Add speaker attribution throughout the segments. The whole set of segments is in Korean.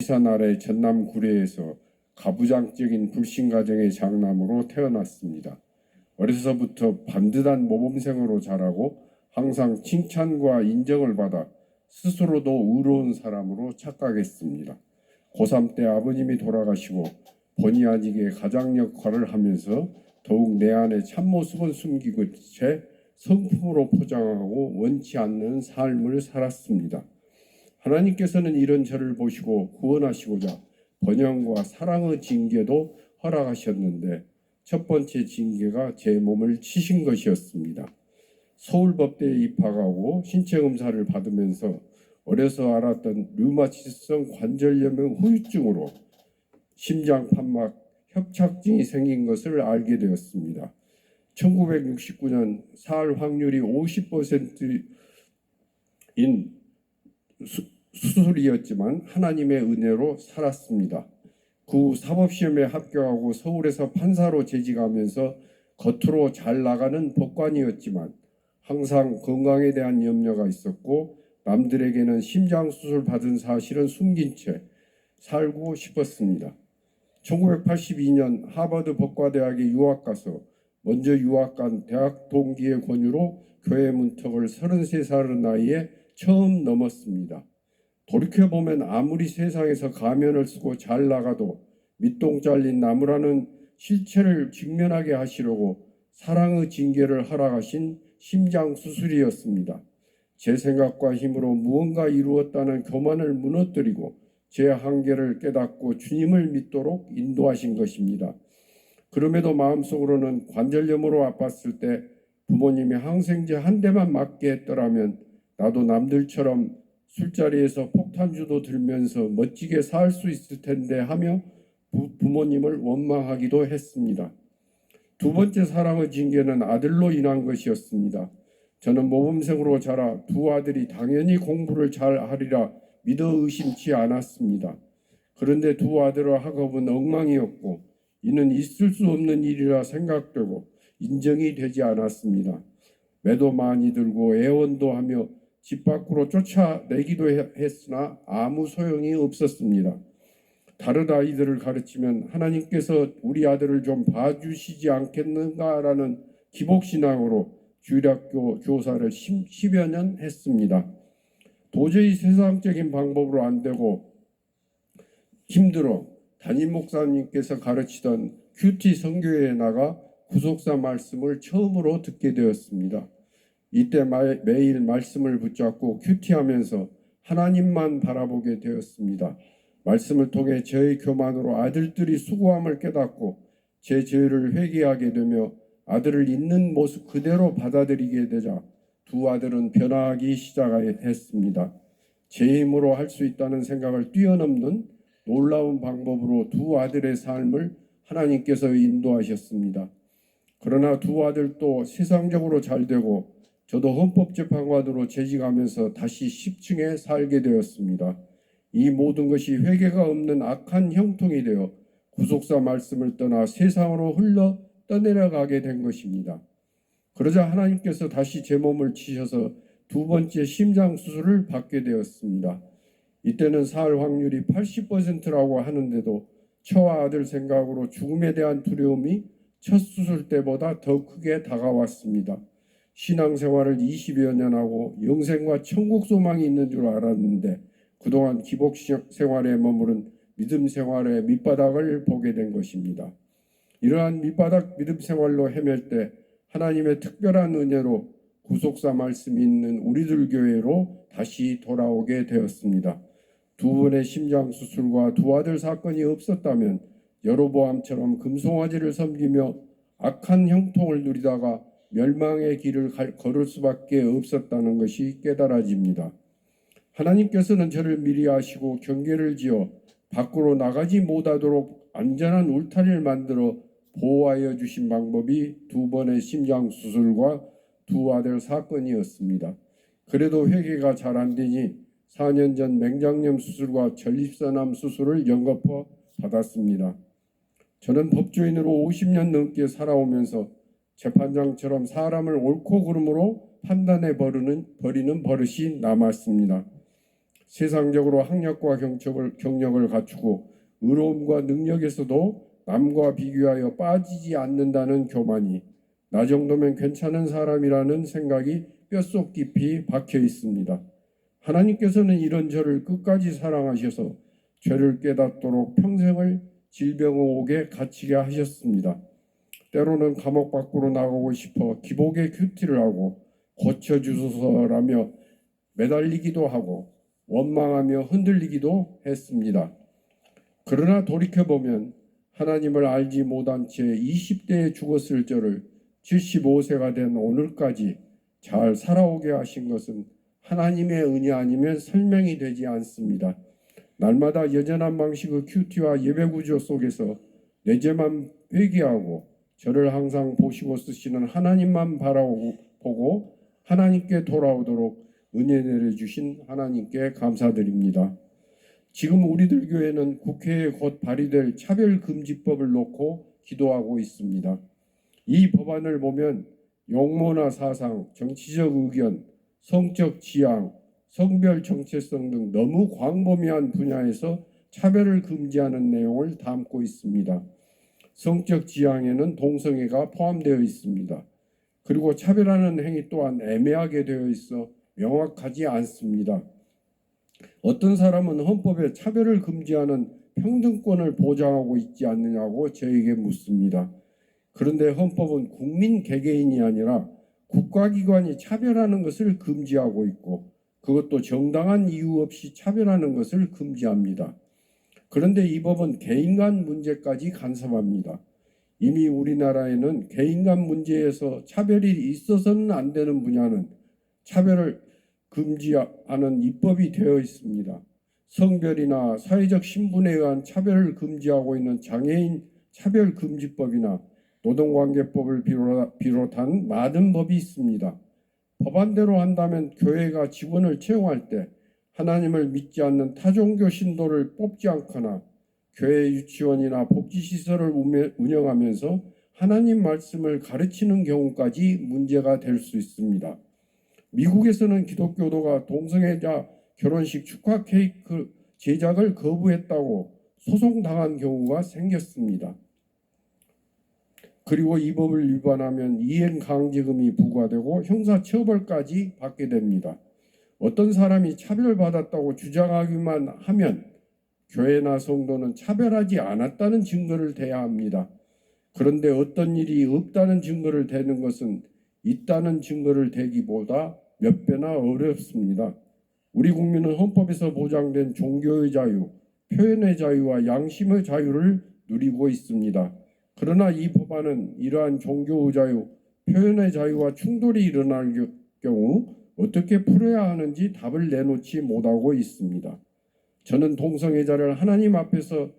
Speaker 1: 이산 아래 전남 구례에서 가부장적인 불신 가정의 장남으로 태어났습니다. 어려서부터 반듯한 모범생으로 자라고 항상 칭찬과 인정을 받아 스스로도 의로운 사람으로 착각했습니다. 고3 때 아버님이 돌아가시고 본의 아니게 가장 역할을 하면서 더욱 내 안의 참모습은 숨기고 채 성품으로 포장하고 원치 않는 삶을 살았습니다. 하나님께서는 이런 저를 보시고 구원하시고자 번영과 사랑의 징계도 허락하셨는데 첫 번째 징계가 제 몸을 치신 것이었습니다. 서울법대에 입학하고 신체 검사를 받으면서 어려서 알았던 류마티성 관절염의 후유증으로 심장판막 협착증이 생긴 것을 알게 되었습니다. 1969년 살 확률이 50%인 수술이었지만 하나님의 은혜로 살았습니다. 그 사법시험에 합격하고 서울에서 판사로 재직하면서 겉으로 잘 나가는 법관이었지만 항상 건강에 대한 염려가 있었고 남들에게는 심장수술 받은 사실은 숨긴 채 살고 싶었습니다. 1982년 하버드 법과대학에 유학 가서 먼저 유학 간 대학 동기의 권유로 교회 문턱을 33살의 나이에 처음 넘었습니다. 돌이켜보면 아무리 세상에서 가면을 쓰고 잘 나가도 밑동 잘린 나무라는 실체를 직면하게 하시려고 사랑의 징계를 허락하신 심장수술이었습니다. 제 생각과 힘으로 무언가 이루었다는 교만을 무너뜨리고 제 한계를 깨닫고 주님을 믿도록 인도하신 것입니다. 그럼에도 마음속으로는 관절염으로 아팠을 때 부모님이 항생제 한 대만 맞게 했더라면 나도 남들처럼 술자리에서 폭탄주도 들면서 멋지게 살 수 있을 텐데 하며 부모님을 원망하기도 했습니다. 두 번째 사랑의 징계는 아들로 인한 것이었습니다. 저는 모범생으로 자라 두 아들이 당연히 공부를 잘 하리라 믿어 의심치 않았습니다. 그런데 두 아들의 학업은 엉망이었고 이는 있을 수 없는 일이라 생각되고 인정이 되지 않았습니다. 매도 많이 들고 애원도 하며 집 밖으로 쫓아내기도 했으나 아무 소용이 없었습니다. 다른 아이들을 가르치면 하나님께서 우리 아들을 좀 봐주시지 않겠는가라는 기복신앙으로 주일학교 교사를 10여 년 했습니다. 도저히 세상적인 방법으로 안 되고 힘들어 담임 목사님께서 가르치던 큐티 선교회에 나가 구속사 말씀을 처음으로 듣게 되었습니다. 이때 매일 말씀을 붙잡고 큐티하면서 하나님만 바라보게 되었습니다. 말씀을 통해 저의 교만으로 아들들이 수고함을 깨닫고 제 죄를 회개하게 되며 아들을 있는 모습 그대로 받아들이게 되자 두 아들은 변화하기 시작했습니다. 제 힘으로 할 수 있다는 생각을 뛰어넘는 놀라운 방법으로 두 아들의 삶을 하나님께서 인도하셨습니다. 그러나 두 아들도 세상적으로 잘 되고 저도 헌법재판관으로 재직하면서 다시 10층에 살게 되었습니다. 이 모든 것이 회개가 없는 악한 형통이 되어 구속사 말씀을 떠나 세상으로 흘러 떠내려가게 된 것입니다. 그러자 하나님께서 다시 제 몸을 치셔서 두 번째 심장 수술을 받게 되었습니다. 이때는 살 확률이 80%라고 하는데도 처와 아들 생각으로 죽음에 대한 두려움이 첫 수술 때보다 더 크게 다가왔습니다. 신앙생활을 20여 년 하고 영생과 천국 소망이 있는 줄 알았는데 그동안 기복 생활에 머무른 믿음 생활의 밑바닥을 보게 된 것입니다. 이러한 밑바닥 믿음 생활로 헤맬 때 하나님의 특별한 은혜로 구속사 말씀이 있는 우리들 교회로 다시 돌아오게 되었습니다. 두 번의 심장 수술과 두 아들 사건이 없었다면 여로보암처럼 금송아지를 섬기며 악한 형통을 누리다가 멸망의 길을 걸을 수밖에 없었다는 것이 깨달아집니다. 하나님께서는 저를 미리 아시고 경계를 지어 밖으로 나가지 못하도록 안전한 울타리를 만들어 보호하여 주신 방법이 두 번의 심장 수술과 두 아들 사건이었습니다. 그래도 회개가 잘 안 되니 4년 전 맹장염 수술과 전립선암 수술을 연거푸 받았습니다. 저는 법조인으로 50년 넘게 살아오면서 재판장처럼 사람을 옳고 그름으로 판단해 버리는 버릇이 남았습니다. 세상적으로 학력과 경력을 갖추고 의로움과 능력에서도 남과 비교하여 빠지지 않는다는 교만이 나 정도면 괜찮은 사람이라는 생각이 뼛속 깊이 박혀 있습니다. 하나님께서는 이런 저를 끝까지 사랑하셔서 죄를 깨닫도록 평생을 질병옥에 갇히게 하셨습니다. 때로는 감옥 밖으로 나가고 싶어 기복의 큐티를 하고 고쳐주소서라며 매달리기도 하고 원망하며 흔들리기도 했습니다. 그러나 돌이켜보면 하나님을 알지 못한 채 20대에 죽었을 저를 75세가 된 오늘까지 잘 살아오게 하신 것은 하나님의 은혜 아니면 설명이 되지 않습니다. 날마다 여전한 방식의 큐티와 예배구조 속에서 내 죄만 회개하고 저를 항상 보시고 쓰시는 하나님만 바라보고 하나님께 돌아오도록 은혜 내려주신 하나님께 감사드립니다. 지금 우리들 교회는 국회에 곧 발의될 차별금지법을 놓고 기도하고 있습니다. 이 법안을 보면 용모나 사상, 정치적 의견, 성적 지향, 성별 정체성 등 너무 광범위한 분야에서 차별을 금지하는 내용을 담고 있습니다. 성적 지향에는 동성애가 포함되어 있습니다. 그리고 차별하는 행위 또한 애매하게 되어 있어 명확하지 않습니다. 어떤 사람은 헌법에 차별을 금지하는 평등권을 보장하고 있지 않느냐고 저에게 묻습니다. 그런데 헌법은 국민 개개인이 아니라 국가기관이 차별하는 것을 금지하고 있고 그것도 정당한 이유 없이 차별하는 것을 금지합니다. 그런데 이 법은 개인 간 문제까지 간섭합니다. 이미 우리나라에는 개인 간 문제에서 차별이 있어서는 안 되는 분야는 차별을 금지하는 입법이 되어 있습니다. 성별이나 사회적 신분에 의한 차별을 금지하고 있는 장애인 차별금지법이나 노동관계법을 비롯한 많은 법이 있습니다. 법안대로 한다면 교회가 직원을 채용할 때 하나님을 믿지 않는 타종교 신도를 뽑지 않거나 교회 유치원이나 복지시설을 운영하면서 하나님 말씀을 가르치는 경우까지 문제가 될 수 있습니다. 미국에서는 기독교도가 동성애자 결혼식 축하 케이크 제작을 거부했다고 소송당한 경우가 생겼습니다. 그리고 이 법을 위반하면 이행 강제금이 부과되고 형사처벌까지 받게 됩니다. 어떤 사람이 차별받았다고 주장하기만 하면 교회나 성도는 차별하지 않았다는 증거를 대야 합니다. 그런데 어떤 일이 없다는 증거를 대는 것은 있다는 증거를 대기보다 몇 배나 어렵습니다. 우리 국민은 헌법에서 보장된 종교의 자유, 표현의 자유와 양심의 자유를 누리고 있습니다. 그러나 이 법안은 이러한 종교의 자유, 표현의 자유와 충돌이 일어날 경우 어떻게 풀어야 하는지 답을 내놓지 못하고 있습니다. 저는 동성애자를 하나님 앞에서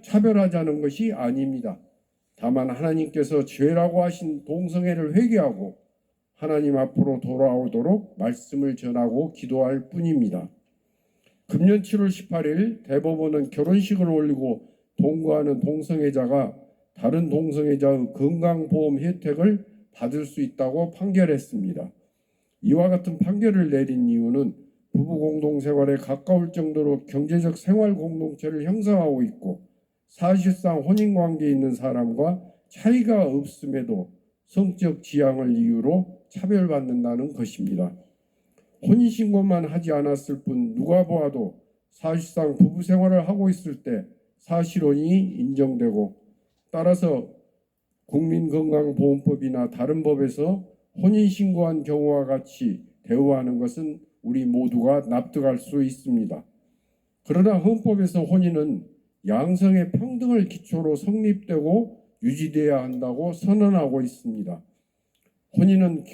Speaker 1: 차별하자는 것이 아닙니다. 다만 하나님께서 죄라고 하신 동성애를 회개하고 하나님 앞으로 돌아오도록 말씀을 전하고 기도할 뿐입니다. 금년 7월 18일 대법원은 결혼식을 올리고 동거하는 동성애자가 다른 동성애자의 건강보험 혜택을 받을 수 있다고 판결했습니다. 이와 같은 판결을 내린 이유는 부부 공동생활에 가까울 정도로 경제적 생활 공동체를 형성하고 있고 사실상 혼인관계에 있는 사람과 차이가 없음에도 성적 지향을 이유로 차별받는다는 것입니다. 혼인신고만 하지 않았을 뿐 누가 보아도 사실상 부부 생활을 하고 있을 때 사실혼이 인정되고 따라서 국민건강보험법이나 다른 법에서 혼인신고한 경우와 같이 대우하는 것은 우리 모두가 납득할 수 있습니다. 그러나 헌법에서 혼인은 양성의 평등을 기초로 성립되고 유지되어야 한다고 선언하고 있습니다. 혼인은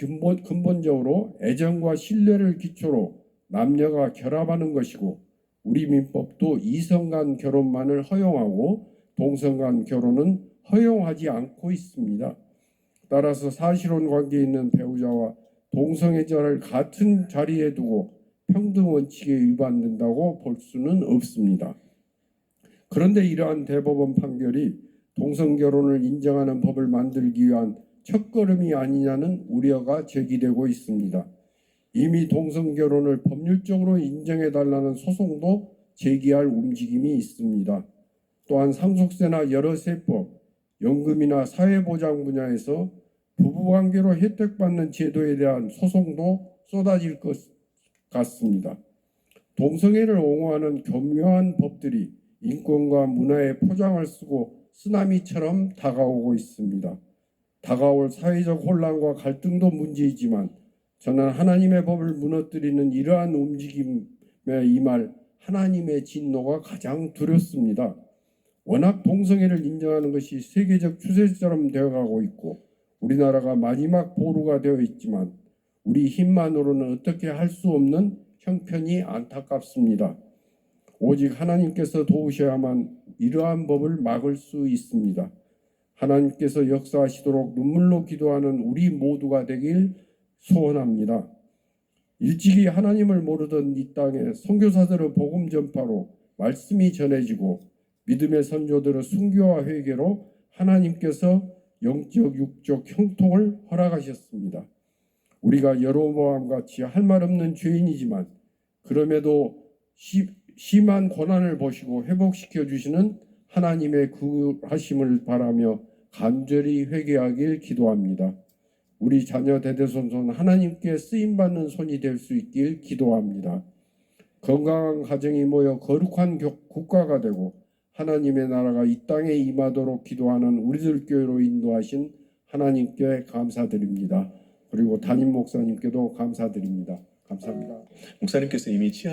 Speaker 1: 근본적으로 애정과 신뢰를 기초로 남녀가 결합하는 것이고 우리 민법도 이성 간 결혼만을 허용하고 동성 간 결혼은 허용하지 않고 있습니다. 따라서 사실혼 관계에 있는 배우자와 동성애자를 같은 자리에 두고 평등 원칙에 위반된다고 볼 수는 없습니다. 그런데 이러한 대법원 판결이 동성결혼을 인정하는 법을 만들기 위한 첫걸음이 아니냐는 우려가 제기되고 있습니다. 이미 동성 결혼을 법률적으로 인정해달라는 소송도 제기할 움직임이 있습니다. 또한 상속세나 여러 세법, 연금이나 사회보장 분야에서 부부관계로 혜택받는 제도에 대한 소송도 쏟아질 것 같습니다. 동성애를 옹호하는 교묘한 법들이 인권과 문화의 포장을 쓰고 쓰나미처럼 다가오고 있습니다. 다가올 사회적 혼란과 갈등도 문제이지만 저는 하나님의 법을 무너뜨리는 이러한 움직임에 임할 하나님의 진노가 가장 두렵습니다. 워낙 동성애를 인정하는 것이 세계적 추세처럼 되어가고 있고 우리나라가 마지막 보루가 되어 있지만 우리 힘만으로는 어떻게 할 수 없는 형편이 안타깝습니다. 오직 하나님께서 도우셔야만 이러한 법을 막을 수 있습니다. 하나님께서 역사하시도록 눈물로 기도하는 우리 모두가 되길 소원합니다. 일찍이 하나님을 모르던 이 땅에 선교사들의 복음 전파로 말씀이 전해지고 믿음의 선조들의 순교와 회개로 하나님께서 영적 육적 형통을 허락하셨습니다. 우리가 여로보암 같이 할 말 없는 죄인이지만 그럼에도 심한 고난을 보시고 회복시켜 주시는 하나님의 구하심을 바라며 간절히 회개하길 기도합니다. 우리 자녀 대대손손 하나님께 쓰임받는 손이 될 수 있길 기도합니다. 건강한 가정이 모여 거룩한 국가가 되고 하나님의 나라가 이 땅에 임하도록 기도하는 우리들 교회로 인도하신 하나님께 감사드립니다. 그리고 담임 목사님께도 감사드립니다. 감사합니다.
Speaker 2: 목사님께서 이미